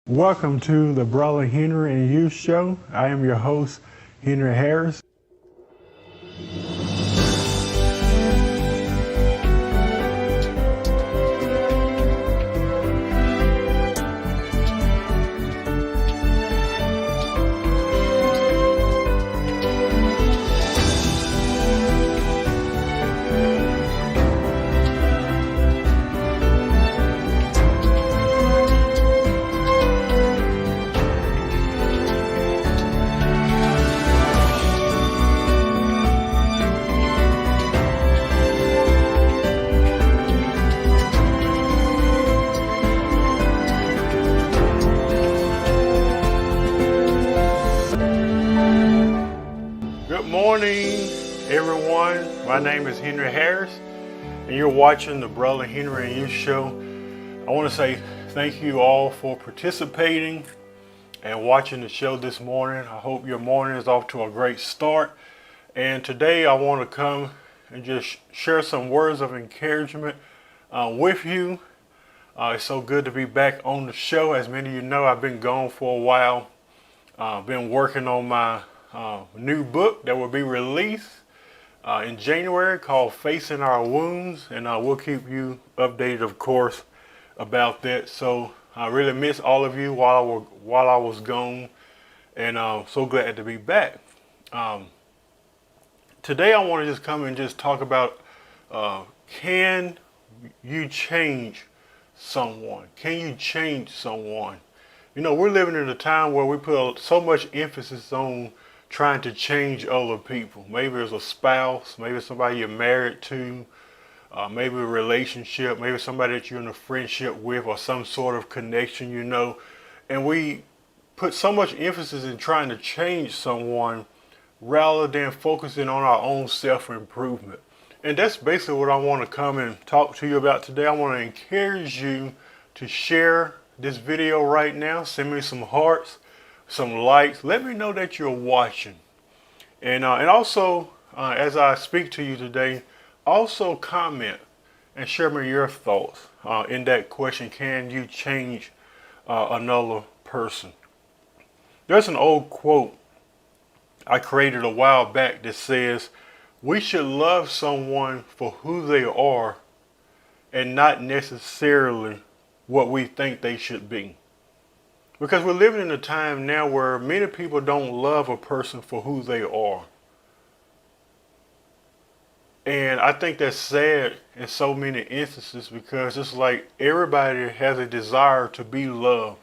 Welcome to the Brother Henry and You Show. I am your host, Henry Harris. Good morning, everyone. My name is Henry Harris, and you're watching the Brother Henry and You Show. I want to say thank you all for participating and watching the show this morning. I hope your morning is off to a great start. And today I want to come and just share some words of encouragement with you. It's so good to be back on the show. As many of you know, I've been gone for a while. Been working on my new book that will be released in January called Facing Our Wounds, and we'll keep you updated, of course, about that. So I really miss all of you while I was gone, and so glad to be back. Today I want to just come and just talk about can you change someone? Can you change someone? You know, we're living in a time where we put so much emphasis on trying to change other people. Maybe it's a spouse, maybe it's somebody you're married to, maybe a relationship, maybe somebody that you're in a friendship with or some sort of connection, you know. And we put so much emphasis in trying to change someone rather than focusing on our own self-improvement. And that's basically what I want to come and talk to you about today. I want to encourage you to share this video right now. Send me some hearts, some likes. Let me know that you're watching. And also, as I speak to you today, also comment and share me your thoughts in that question, can you change another person? There's an old quote I created a while back that says, we should love someone for who they are and not necessarily what we think they should be. Because we're living in a time now where many people don't love a person for who they are. And I think that's sad in so many instances, because it's like everybody has a desire to be loved,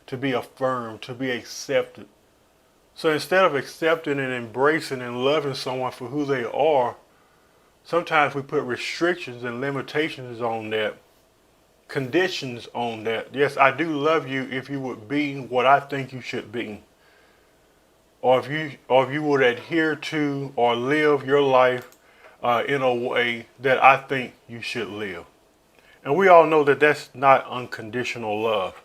to be affirmed, to be accepted. So instead of accepting and embracing and loving someone for who they are, sometimes we put restrictions and limitations on that, conditions on that. Yes, I do love you if you would be what I think you should be, or if you would adhere to or live your life in a way that I think you should live. And we all know that that's not unconditional love.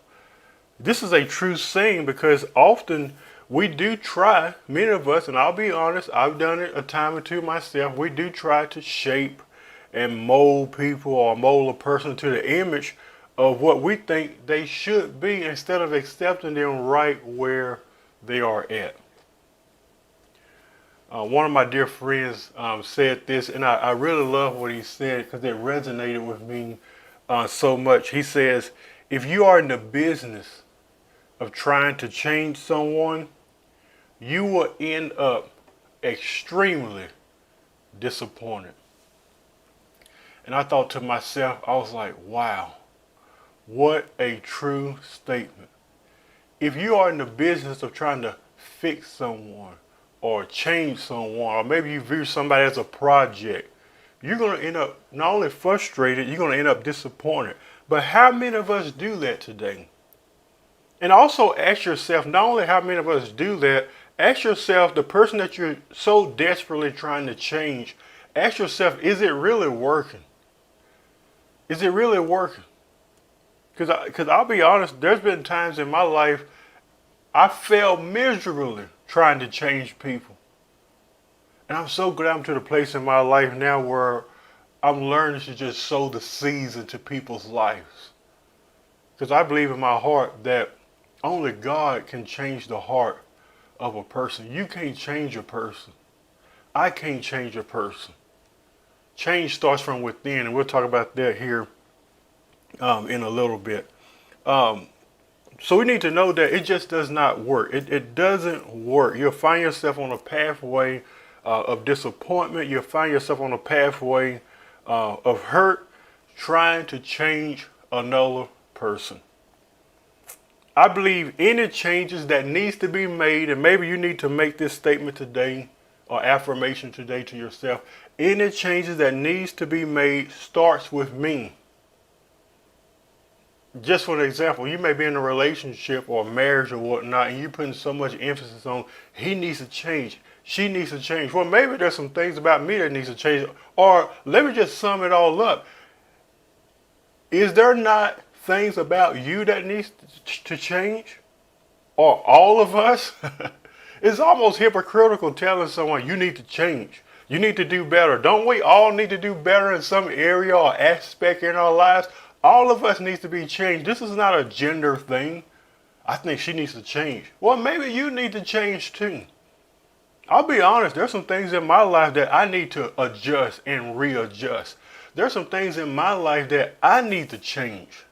This is a true saying, because often we do try, many of us, and I'll be honest, I've done it a time or two myself, we do try to shape and mold people or mold a person to the image of what we think they should be, instead of accepting them right where they are at. One of my dear friends said this, and I really love what he said because it resonated with me so much. He says, if you are in the business of trying to change someone, you will end up extremely disappointed. And I thought to myself, I was like, wow, what a true statement. If you are in the business of trying to fix someone or change someone, or maybe you view somebody as a project, you're going to end up not only frustrated, you're going to end up disappointed. But how many of us do that today? And also ask yourself, not only how many of us do that, ask yourself, the person that you're so desperately trying to change, ask yourself, is it really working? Is it really working? Because I'll be honest, there's been times in my life I failed miserably trying to change people. And I'm so glad I'm to the place in my life now where I'm learning to just sow the seeds into people's lives. Because I believe in my heart that Only God can change the heart of a person. You can't change a person. I can't change a person. Change starts from within, and we'll talk about that here in a little bit. Um, so we need to know that it just does not work. It doesn't work. You'll find yourself on a pathway of disappointment. You'll find yourself on a pathway of hurt trying to change another person. I believe any changes that needs to be made, and maybe you need to make this statement today or affirmation today to yourself. Any changes that needs to be made starts with me. Just for an example, you may be in a relationship or marriage or whatnot, and you're putting so much emphasis on he needs to change, she needs to change. Well, maybe there's some things about me that needs to change. Or let me just sum it all up. Is there not things about you that needs to change? Or all of us? It's almost hypocritical telling someone you need to change. You need to do better. Don't we all need to do better in some area or aspect in our lives? All of us needs to be changed. This is not a gender thing. I think she needs to change. Well, maybe you need to change too. I'll be honest, there's some things in my life that I need to adjust and readjust. There's some things in my life that I need to change.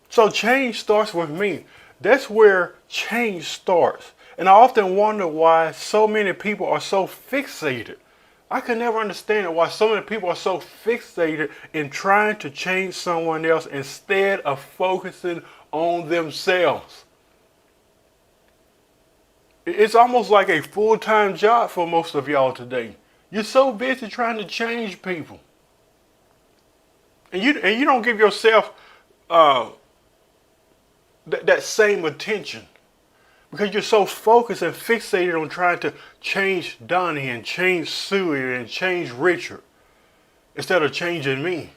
So change starts with me. That's where change starts. And I often wonder why so many people are so fixated. I can never understand why so many people are so fixated in trying to change someone else instead of focusing on themselves. It's almost like a full-time job for most of y'all today. You're so busy trying to change people. And you don't give yourself that same attention. Because you're so focused and fixated on trying to change Donnie and change Suey and change Richard instead of changing me.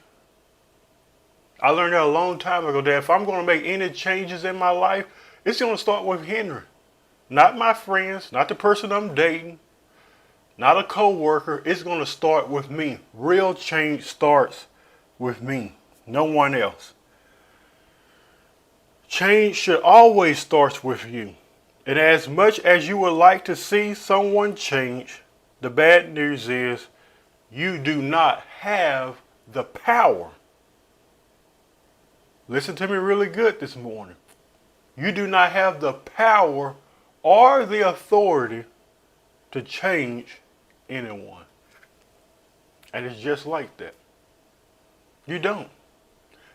I learned that a long time ago that if I'm going to make any changes in my life, it's going to start with Henry. Not my friends, not the person I'm dating, not a co-worker. It's going to start with me. Real change starts with me, no one else. Change should always start with you. And as much as you would like to see someone change, the bad news is you do not have the power. Listen to me really good this morning. You do not have the power or the authority to change anyone. And it's just like that. You don't.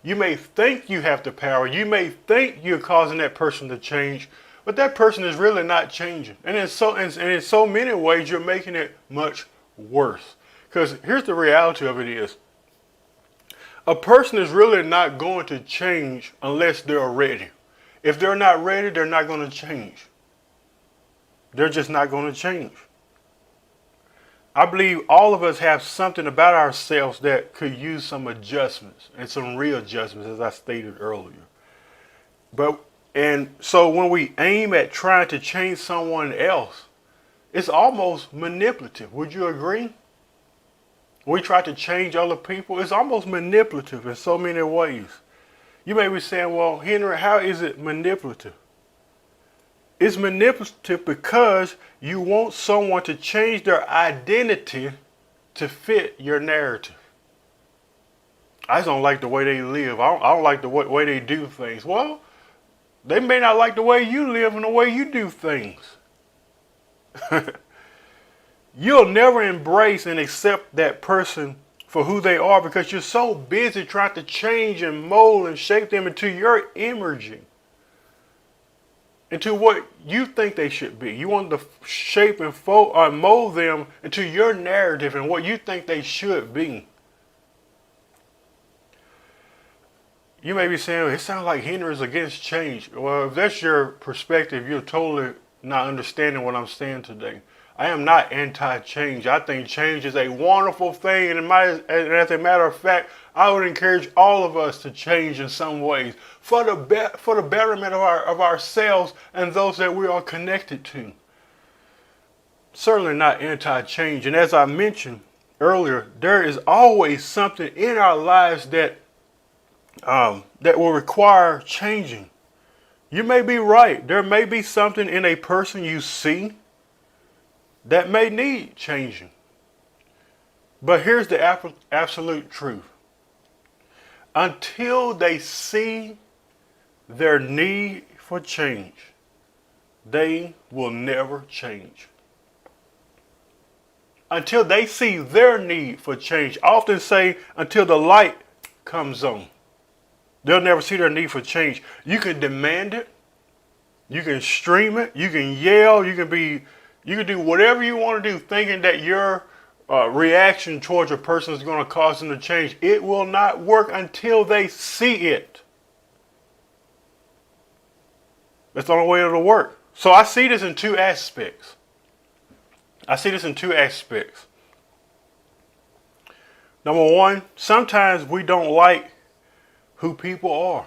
You may think you have the power. You may think you're causing that person to change, but that person is really not changing. And in so many ways, you're making it much worse. Because here's the reality of it is, a person is really not going to change unless they're ready. If they're not ready, they're not going to change. They're just not going to change. I believe all of us have something about ourselves that could use some adjustments and some readjustments, as I stated earlier. And so when we aim at trying to change someone else, it's almost manipulative. Would you agree? When we try to change other people, it's almost manipulative in so many ways. You may be saying, well, Henry, how is it manipulative? It's manipulative because you want someone to change their identity to fit your narrative. I just don't like the way they live. I don't like the way they do things. Well, they may not like the way you live and the way you do things. You'll never embrace and accept that person for who they are because you're so busy trying to change and mold and shape them into your imaging, into what you think they should be. You want to shape and mold them into your narrative and what you think they should be. You may be saying, it sounds like Henry is against change. Well, if that's your perspective, you're totally not understanding what I'm saying today. I am not anti-change. I think change is a wonderful thing. And as a matter of fact, I would encourage all of us to change in some ways for the betterment of ourselves and those that we are connected to. Certainly not anti-change. And as I mentioned earlier, there is always something in our lives that will require changing. You may be right. There may be something in a person you see that may need changing. But here's the absolute truth. Until they see their need for change, they will never change. Until they see their need for change. I often say until the light comes on. They'll never see their need for change. You can demand it. You can stream it. You can yell. You can do whatever you want to do thinking that your reaction towards a person is going to cause them to change. It will not work until they see it. That's the only way it'll work. So I see this in two aspects. Number one, sometimes we don't like who people are.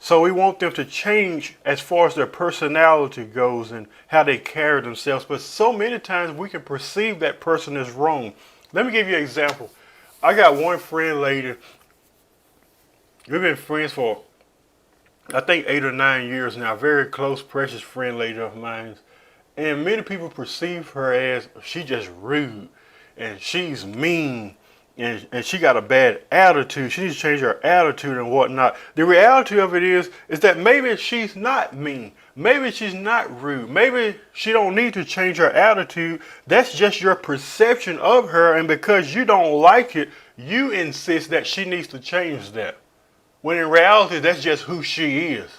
So we want them to change as far as their personality goes and how they carry themselves. But so many times we can perceive that person as wrong. Let me give you an example. I got one friend lady. We've been friends for, I think, 8 or 9 years now. Very close, precious friend lady of mine. And many people perceive her as she just rude and she's mean. And she got a bad attitude. She needs to change her attitude and whatnot. The reality of it is that maybe she's not mean. Maybe she's not rude. Maybe she don't need to change her attitude. That's just your perception of her. And because you don't like it, you insist that she needs to change that. When in reality, that's just who she is.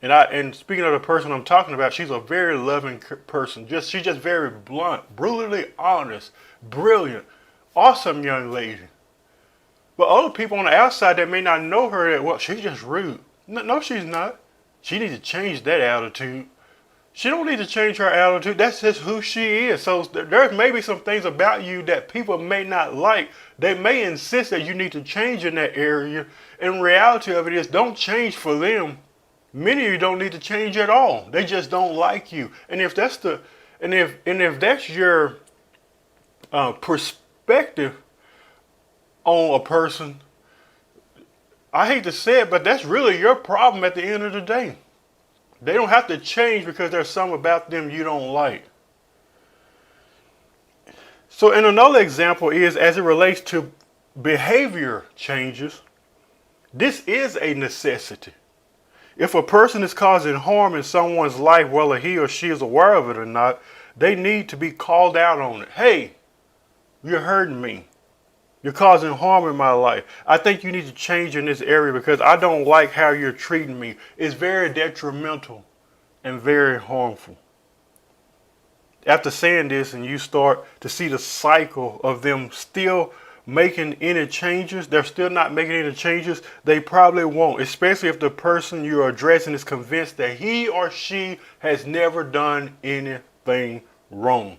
And speaking of the person I'm talking about, she's a very loving person. She's just very blunt, brutally honest, brilliant. Awesome young lady. But other people on the outside that may not know her, that, well, she's just rude. No, she's not. She needs to change that attitude. She don't need to change her attitude. That's just who she is. So there may be some things about you that people may not like. They may insist that you need to change in that area. And the reality of it is, don't change for them. Many of you don't need to change at all. They just don't like you. And if that's if that's your perspective on a person, I hate to say it, but that's really your problem at the end of the day. They don't have to change because there's something about them you don't like. So, and another example is as it relates to behavior changes, this is a necessity. If a person is causing harm in someone's life, whether he or she is aware of it or not, they need to be called out on it. Hey, you're hurting me. You're causing harm in my life. I think you need to change in this area because I don't like how you're treating me. It's very detrimental and very harmful. After saying this and you start to see the cycle of them still making any changes, they're still not making any changes, they probably won't, especially if the person you're addressing is convinced that he or she has never done anything wrong.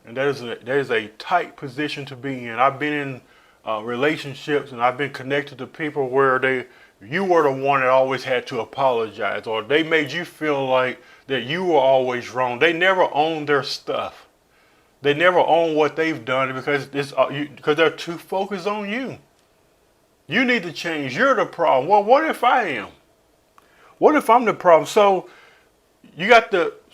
And that is a tight position to be in. I've been in relationships and I've been connected to people where you were the one that always had to apologize, or they made you feel like that you were always wrong. They never own their stuff. They never own what they've done because they're too focused on you. You need to change. You're the problem. Well, what if I am? What if I'm the problem? So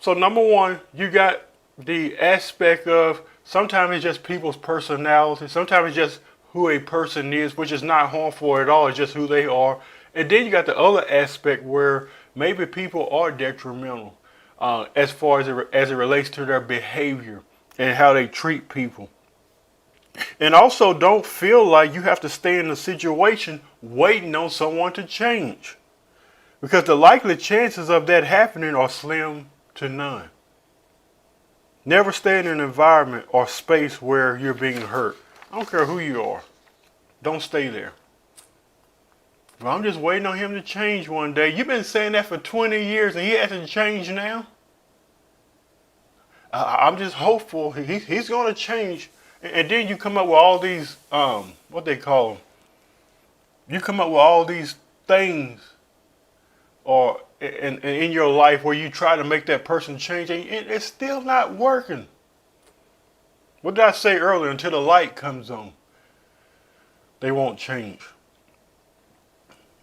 number one, you got the aspect of sometimes it's just people's personality. Sometimes it's just who a person is, which is not harmful at all. It's just who they are. And then you got the other aspect where maybe people are detrimental as far as it relates to their behavior and how they treat people. And also don't feel like you have to stay in a situation waiting on someone to change, because the likely chances of that happening are slim to none. Never stay in an environment or space where you're being hurt. I don't care who you are. Don't stay there. Well, I'm just waiting on him to change one day. You've been saying that for 20 years and he hasn't changed now? I'm just hopeful he's going to change. And then you come up with all these, what they call them. You come up with all these things or in your life where you try to make that person change and it's still not working. What did I say earlier? Until the light comes on, they won't change.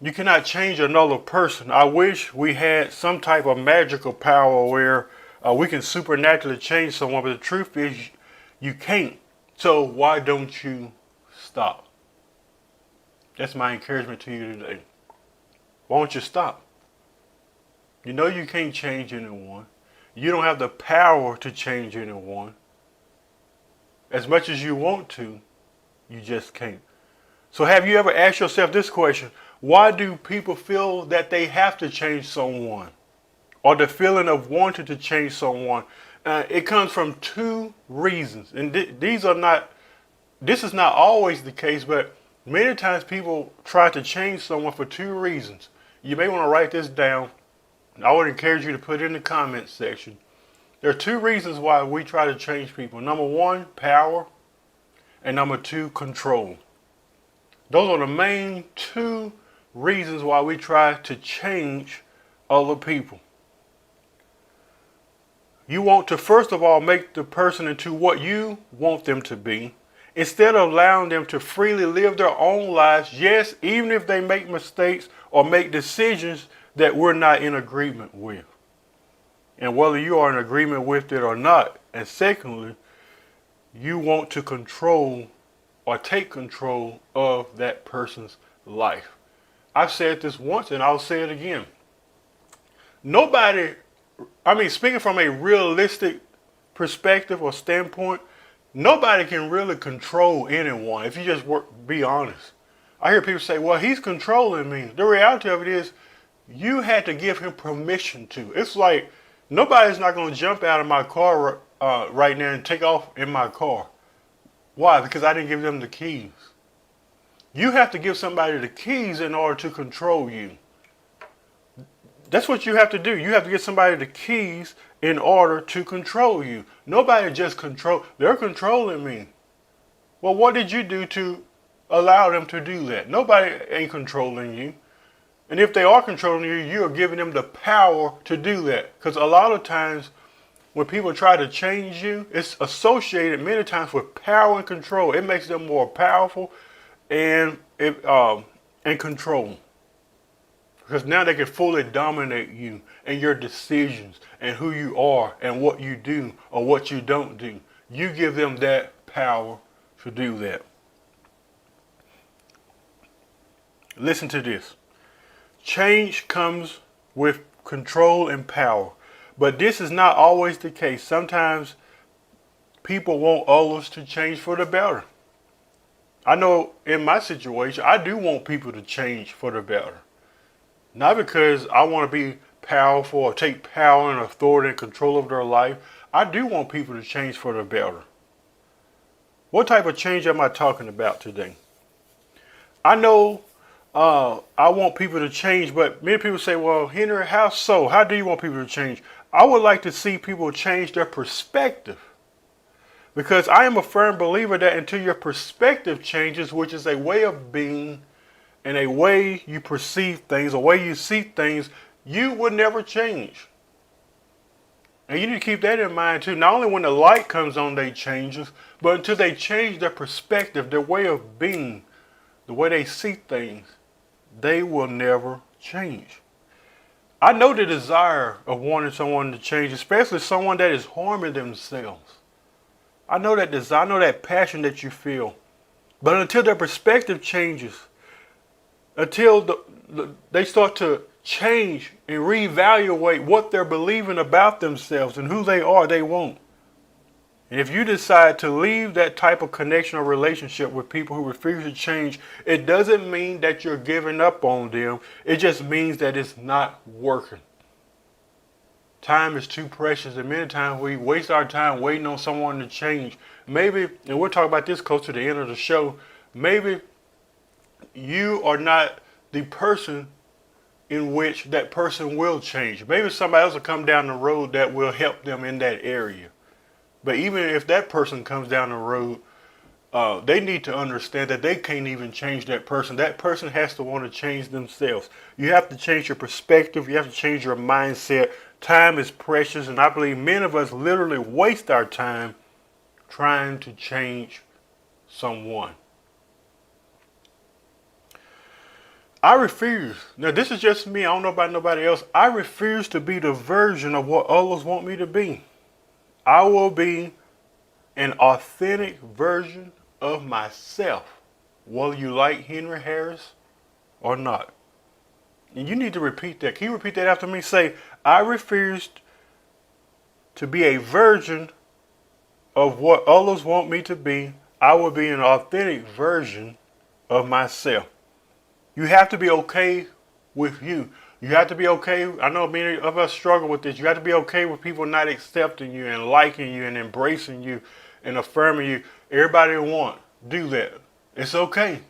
You cannot change another person. I wish we had some type of magical power where we can supernaturally change someone, but the truth is you can't. So why don't you stop? That's my encouragement to you today. Why don't you stop? You know you can't change anyone. You don't have the power to change anyone. As much as you want to, you just can't. So have you ever asked yourself this question? Why do people feel that they have to change someone? Or the feeling of wanting to change someone? It comes from two reasons. And this is not always the case, but many times people try to change someone for two reasons. You may want to write this down. I would encourage you to put it in the comments section. There are two reasons why we try to change people. Number one, power. And number two, control. Those are the main two reasons why we try to change other people. You want to, first of all, make the person into what you want them to be, instead of allowing them to freely live their own lives, yes, even if they make mistakes or make decisions that we're not in agreement with. And whether you are in agreement with it or not. And secondly, you want to control or take control of that person's life. I've said this once and I'll say it again. Speaking from a realistic perspective or standpoint, nobody can really control anyone if you just be honest. I hear people say, well, he's controlling me. The reality of it is you had to give him permission to. It's like nobody's not going to jump out of my car right now and take off in my car. Why? Because I didn't give them the keys. You have to give somebody the keys in order to control you. That's what you have to do. You have to give somebody the keys in order to control you. Nobody just they're controlling me. Well, what did you do to allow them to do that? Nobody ain't controlling you. And if they are controlling you, you are giving them the power to do that. Because a lot of times when people try to change you, it's associated many times with power and control. It makes them more powerful and control. Because now they can fully dominate you and your decisions and who you are and what you do or what you don't do. You give them that power to do that. Listen to this. Change comes with control and power. But this is not always the case. Sometimes people want others to change for the better. I know in my situation, I do want people to change for the better. Not because I want to be powerful or take power and authority and control of their life. I do want people to change for the better. What type of change am I talking about today? I know I want people to change, but many people say, well, Henry, how so? How do you want people to change? I would like to see people change their perspective. Because I am a firm believer that until your perspective changes, which is a way of being and a way you perceive things, a way you see things, you will never change. And you need to keep that in mind too. Not only when the light comes on, they changes, but until they change their perspective, their way of being, the way they see things, they will never change. I know the desire of wanting someone to change, especially someone that is harming themselves. I know that desire, I know that passion that you feel. But until their perspective changes, until they start to change and reevaluate what they're believing about themselves and who they are, they won't. And if you decide to leave that type of connection or relationship with people who refuse to change, it doesn't mean that you're giving up on them. It just means that it's not working. Time is too precious, and many times we waste our time waiting on someone to change. Maybe, and we'll talk about this close to the end of the show, maybe you are not the person in which that person will change. Maybe somebody else will come down the road that will help them in that area. But even if that person comes down the road, they need to understand that they can't even change that person. That person has to want to change themselves. You have to change your perspective. You have to change your mindset. Time is precious, and I believe many of us literally waste our time trying to change someone. I refuse. Now, this is just me. I don't know about nobody else. I refuse to be the version of what others want me to be. I will be an authentic version of myself, whether you like Henry Harris or not. And you need to repeat that. Can you repeat that after me? Say, I refuse to be a version of what others want me to be. I will be an authentic version of myself. You have to be okay with you. You have to be okay. I know many of us struggle with this. You have to be okay with people not accepting you and liking you and embracing you and affirming you. Everybody want do that. It's okay.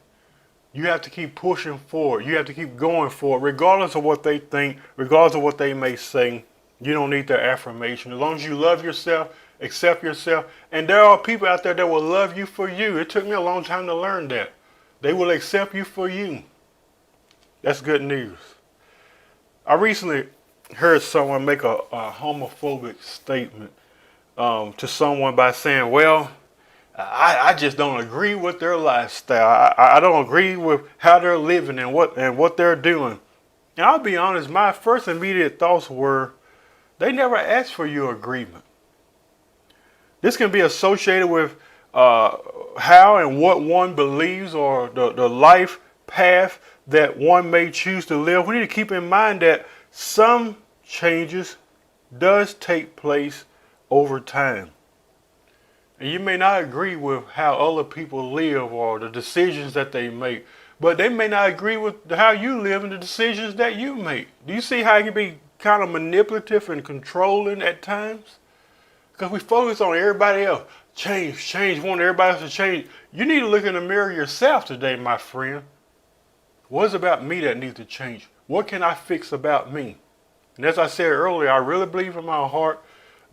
You have to keep pushing forward. You have to keep going forward, regardless of what they think, regardless of what they may say. You don't need their affirmation. As long as you love yourself, accept yourself, and there are people out there that will love you for you. It took me a long time to learn that. They will accept you for you. That's good news. I recently heard someone make a homophobic statement to someone by saying, well, I just don't agree with their lifestyle. I don't agree with how they're living and what they're doing. And I'll be honest, my first immediate thoughts were, they never asked for your agreement. This can be associated with how and what one believes or the life path that one may choose to live. We need to keep in mind that some changes does take place over time. And you may not agree with how other people live or the decisions that they make, but they may not agree with how you live and the decisions that you make. Do you see how it can be kind of manipulative and controlling at times? Because we focus on everybody else. Change, want everybody else to change. You need to look in the mirror yourself today, my friend. What's about me that needs to change? What can I fix about me? And as I said earlier, I really believe in my heart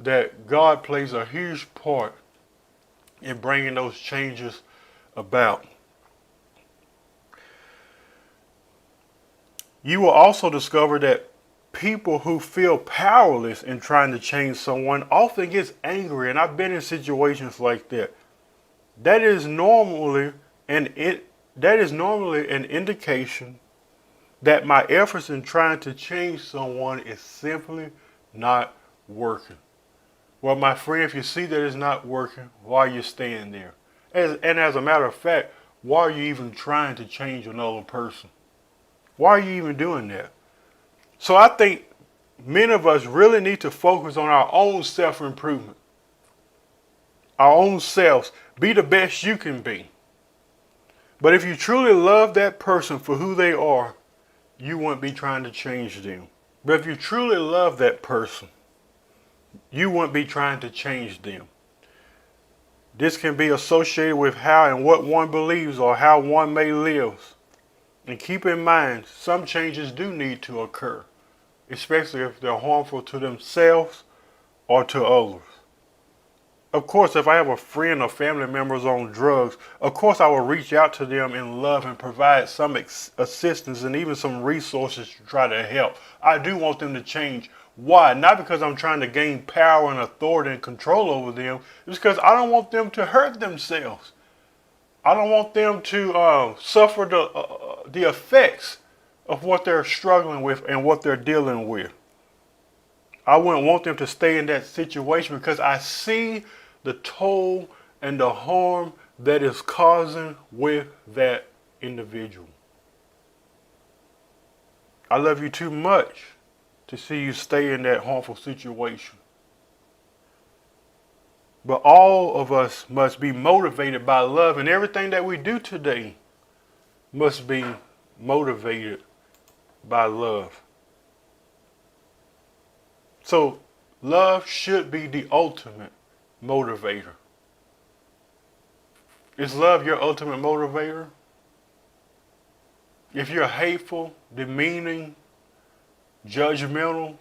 that God plays a huge part in bringing those changes about. You will also discover that people who feel powerless in trying to change someone often gets angry, and I've been in situations like that. That is normally an indication that my efforts in trying to change someone is simply not working. Well, my friend, if you see that it's not working, why are you staying there? And as a matter of fact, why are you even trying to change another person? Why are you even doing that? So I think many of us really need to focus on our own self-improvement. Our own selves. Be the best you can be. But if you truly love that person for who they are, you wouldn't be trying to change them. But if you truly love that person, you wouldn't be trying to change them. This can be associated with how and what one believes or how one may live. And keep in mind, some changes do need to occur, especially if they're harmful to themselves or to others. Of course, if I have a friend or family members on drugs, of course I will reach out to them in love and provide some assistance and even some resources to try to help. I do want them to change. Why? Not because I'm trying to gain power and authority and control over them. It's because I don't want them to hurt themselves. I don't want them to suffer the effects of what they're struggling with and what they're dealing with. I wouldn't want them to stay in that situation because I see the toll and the harm that is causing with that individual. I love you too much to see you stay in that harmful situation. But all of us must be motivated by love, and everything that we do today must be motivated by love. So love should be the ultimate motivator. Is love your ultimate motivator? If you're hateful, demeaning, judgmental,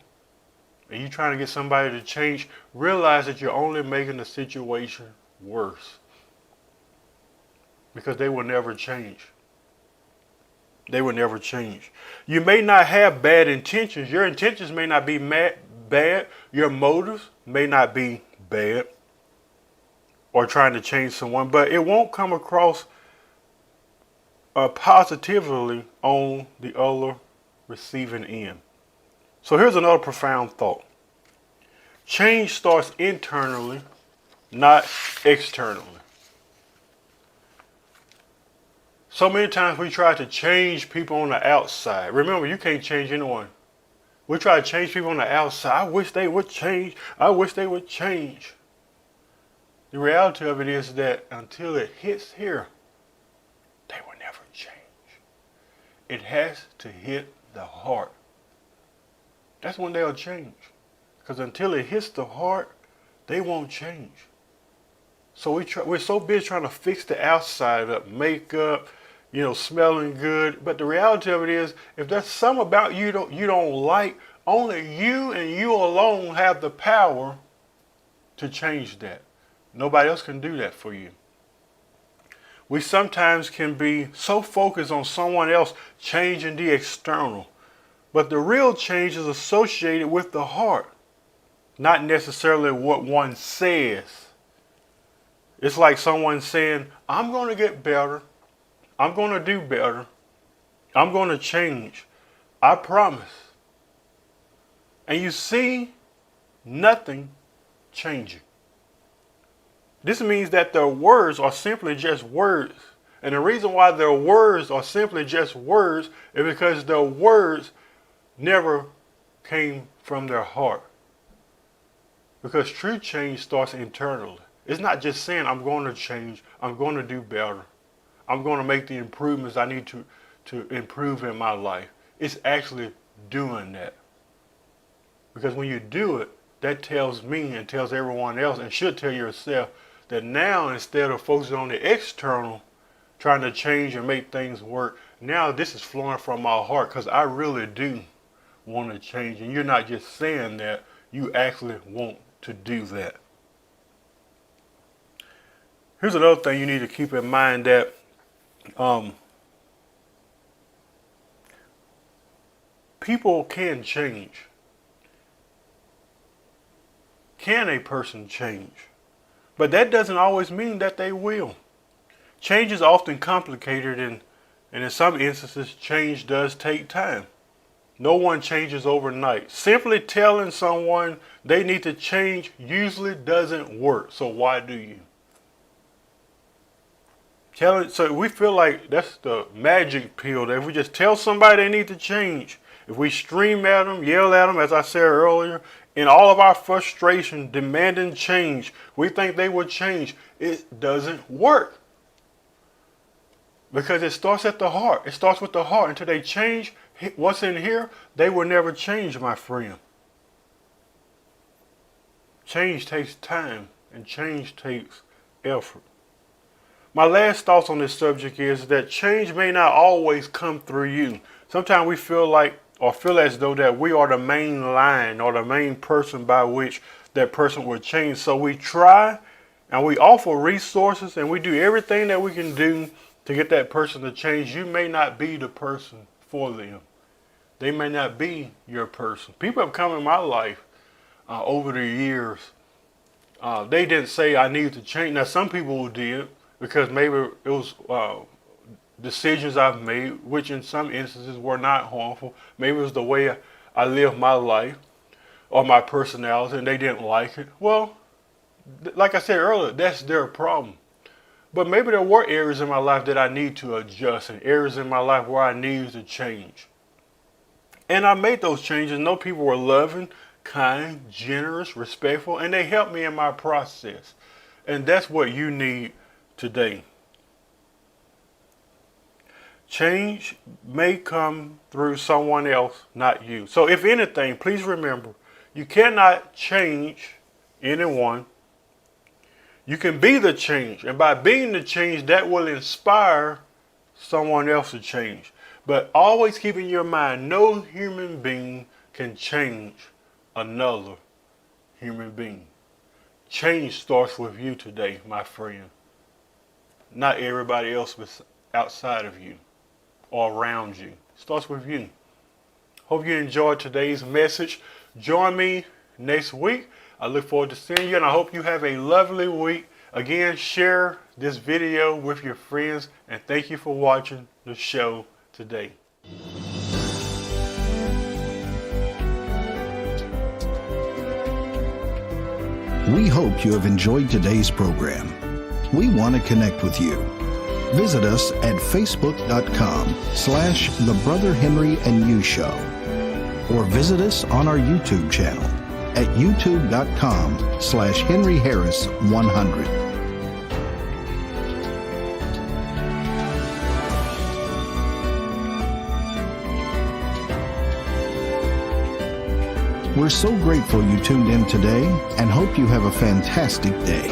and you're trying to get somebody to change, realize that you're only making the situation worse. Because they will never change. They will never change. You may not have bad intentions. Your intentions may not be bad. Your motives may not be bad or trying to change someone, but it won't come across positively on the other receiving end. So here's another profound thought. Change starts internally, not externally. So many times we try to change people on the outside. Remember, you can't change anyone. We try to change people on the outside. I wish they would change. I wish they would change. The reality of it is that until it hits here, they will never change. It has to hit the heart. That's when they'll change. Because until it hits the heart, they won't change. So we're so busy trying to fix the outside up, makeup, smelling good. But the reality of it is, if there's something about you don't like, only you and you alone have the power to change that. Nobody else can do that for you. We sometimes can be so focused on someone else changing the external. But the real change is associated with the heart, not necessarily what one says. It's like someone saying, I'm going to get better. I'm going to do better. I'm going to change. I promise. And you see nothing changing. This means that their words are simply just words. And the reason why their words are simply just words is because their words never came from their heart. Because true change starts internally. It's not just saying, I'm going to change, I'm going to do better, I'm going to make the improvements I need to improve in my life. It's actually doing that. Because when you do it, that tells me and tells everyone else, and should tell yourself, that now instead of focusing on the external, trying to change and make things work, now this is flowing from my heart because I really do want to change. And you're not just saying that, you actually want to do that. Here's another thing you need to keep in mind, that people can change. Can a person change? But that doesn't always mean that they will. Change is often complicated, and in some instances, change does take time. No one changes overnight. Simply telling someone they need to change usually doesn't work. So why do you? So we feel like that's the magic pill, that if we just tell somebody they need to change, if we scream at them, yell at them, as I said earlier, in all of our frustration, demanding change, we think they will change. It doesn't work. Because it starts at the heart. It starts with the heart. Until they change what's in here, they will never change, my friend. Change takes time, and change takes effort. My last thoughts on this subject is that change may not always come through you. Sometimes we feel as though that we are the main line or the main person by which that person will change. So we try and we offer resources and we do everything that we can do to get that person to change. You may not be the person for them. They may not be your person. People have come in my life over the years. They didn't say I need to change. Now some people did, because maybe it was decisions I've made, which in some instances were not harmful. Maybe it was the way I lived my life or my personality, and they didn't like it. Well, like I said earlier, that's their problem. But maybe there were areas in my life that I need to adjust, and areas in my life where I needed to change. And I made those changes. No, people were loving, kind, generous, respectful, and they helped me in my process. And that's what you need today. Change may come through someone else, not you. So if anything, please remember, you cannot change anyone. You can be the change. And by being the change, that will inspire someone else to change. But always keep in your mind, no human being can change another human being. Change starts with you today, my friend. Not everybody else outside of you or around you. It starts with you. Hope you enjoyed today's message. Join me next week. I look forward to seeing you, and I hope you have a lovely week. Again, share this video with your friends, and thank you for watching the show today. We hope you have enjoyed today's program. We want to connect with you. Visit us at facebook.com/The Brother Henry and You Show, or visit us on our YouTube channel at youtube.com/Henry Harris 100. We're so grateful you tuned in today and hope you have a fantastic day.